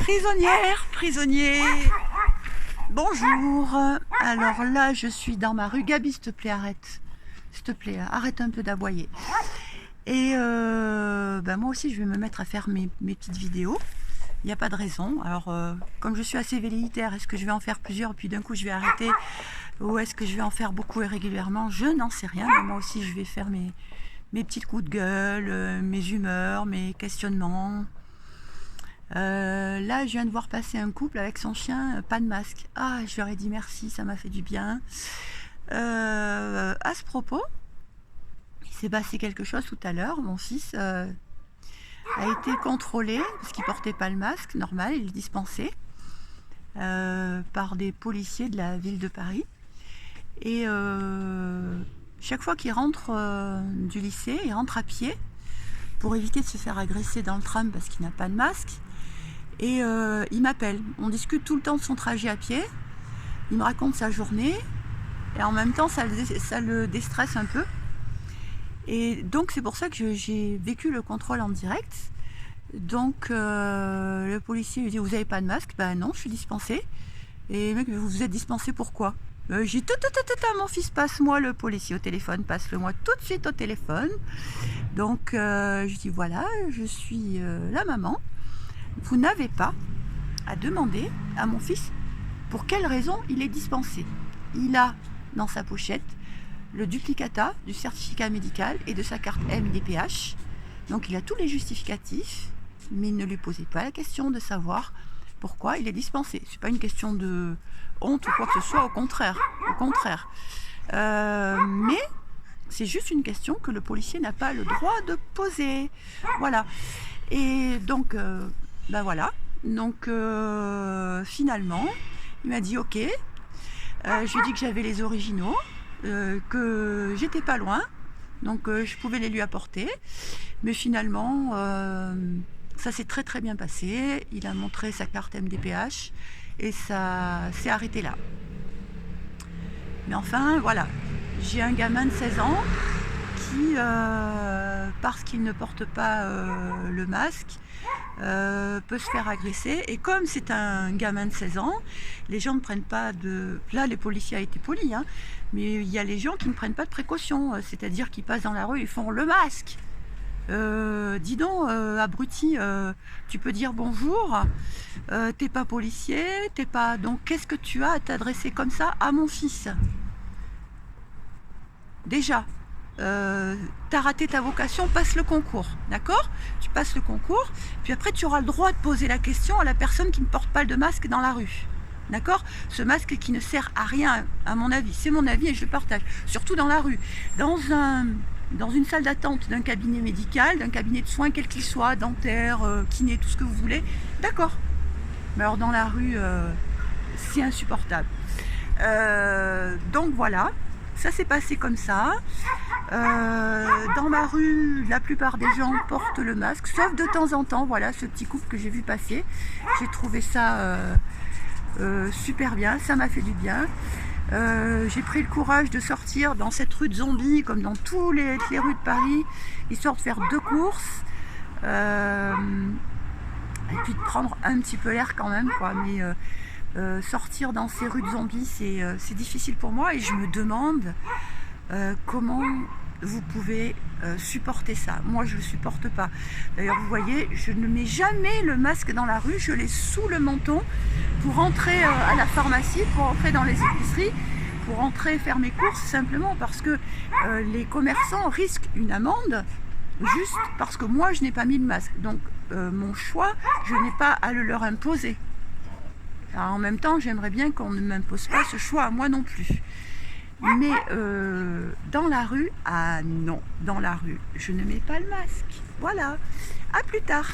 Prisonnière, prisonnier, bonjour. Alors là, je suis dans ma rue. Gabi, s'il te plaît, arrête. S'il te plaît, arrête un peu d'aboyer. Et moi aussi, je vais me mettre à faire mes petites vidéos. Il n'y a pas de raison. Alors, comme je suis assez velléitaire, est-ce que je vais en faire plusieurs, puis d'un coup, je vais arrêter? Ou est-ce que je vais en faire beaucoup et régulièrement? Je n'en sais rien. Mais moi aussi, je vais faire mes petits coups de gueule, mes humeurs, mes questionnements. Là, je viens de voir passer un couple avec son chien, pas de masque. Ah, je leur ai dit merci, ça m'a fait du bien. À ce propos, il s'est passé quelque chose tout à l'heure. Mon fils a été contrôlé parce qu'il portait pas le masque, normal, il est dispensé par des policiers de la ville de Paris. Et chaque fois qu'il rentre du lycée, il rentre à pied pour éviter de se faire agresser dans le tram parce qu'il n'a pas de masque. Et il m'appelle, on discute tout le temps de son trajet à pied, il me raconte sa journée, et en même temps ça le déstresse un peu. Et donc c'est pour ça que j'ai vécu le contrôle en direct. Donc le policier lui dit: vous n'avez pas de masque? Ben non, je suis dispensé. Et le mec, vous êtes dispensé pourquoi? J'ai dit: mon fils, passe-moi le policier au téléphone, passe-le-moi tout de suite au téléphone. Donc je dis: voilà, je suis la maman. Vous n'avez pas à demander à mon fils pour quelle raison il est dispensé. Il a dans sa pochette le duplicata du certificat médical et de sa carte MDPH. Donc il a tous les justificatifs, mais ne lui posez pas la question de savoir pourquoi il est dispensé. C'est pas une question de honte ou quoi que ce soit, au contraire. Mais c'est juste une question que le policier n'a pas le droit de poser. Voilà. Et donc voilà. Donc finalement, il m'a dit ok. Je lui ai dit que j'avais les originaux, que j'étais pas loin, donc je pouvais les lui apporter. Mais finalement, ça s'est très très bien passé. Il a montré sa carte MDPH et ça s'est arrêté là. Mais enfin, voilà. J'ai un gamin de 16 ans qui, parce qu'il ne porte pas le masque, peut se faire agresser. Et comme c'est un gamin de 16 ans, les gens ne prennent pas de... Là, les policiers ont été polis, hein, mais il y a les gens qui ne prennent pas de précautions. C'est-à-dire qu'ils passent dans la rue, ils font le masque. Dis donc, abruti, tu peux dire bonjour, t'es pas policier, t'es pas... Donc qu'est-ce que tu as à t'adresser comme ça à mon fils? Déjà, t'as raté ta vocation, passe le concours, d'accord? Tu passes le concours, puis après tu auras le droit de poser la question à la personne qui ne porte pas de masque dans la rue, d'accord? Ce masque qui ne sert à rien, à mon avis, c'est mon avis et je le partage, surtout dans la rue. Dans une salle d'attente d'un cabinet médical, d'un cabinet de soins, quel qu'il soit, dentaire, kiné, tout ce que vous voulez, d'accord. Mais alors dans la rue, c'est insupportable. Donc voilà. Ça s'est passé comme ça. Dans ma rue, la plupart des gens portent le masque, sauf de temps en temps. Voilà, ce petit couple que j'ai vu passer. J'ai trouvé ça super bien, ça m'a fait du bien. J'ai pris le courage de sortir dans cette rue de zombies, comme dans toutes les rues de Paris, histoire de faire 2 courses. Et puis de prendre un petit peu l'air quand même, quoi. Mais sortir dans ces rues de zombies, c'est difficile pour moi et je me demande comment vous pouvez supporter ça. Moi, je ne supporte pas. D'ailleurs, vous voyez, je ne mets jamais le masque dans la rue, je l'ai sous le menton pour rentrer à la pharmacie, pour rentrer dans les épiceries, pour rentrer faire mes courses, simplement parce que les commerçants risquent une amende juste parce que moi, je n'ai pas mis le masque. Donc, mon choix, je n'ai pas à le leur imposer. Alors, en même temps, j'aimerais bien qu'on ne m'impose pas ce choix à moi non plus. Mais dans la rue, ah non, dans la rue, je ne mets pas le masque. Voilà, à plus tard.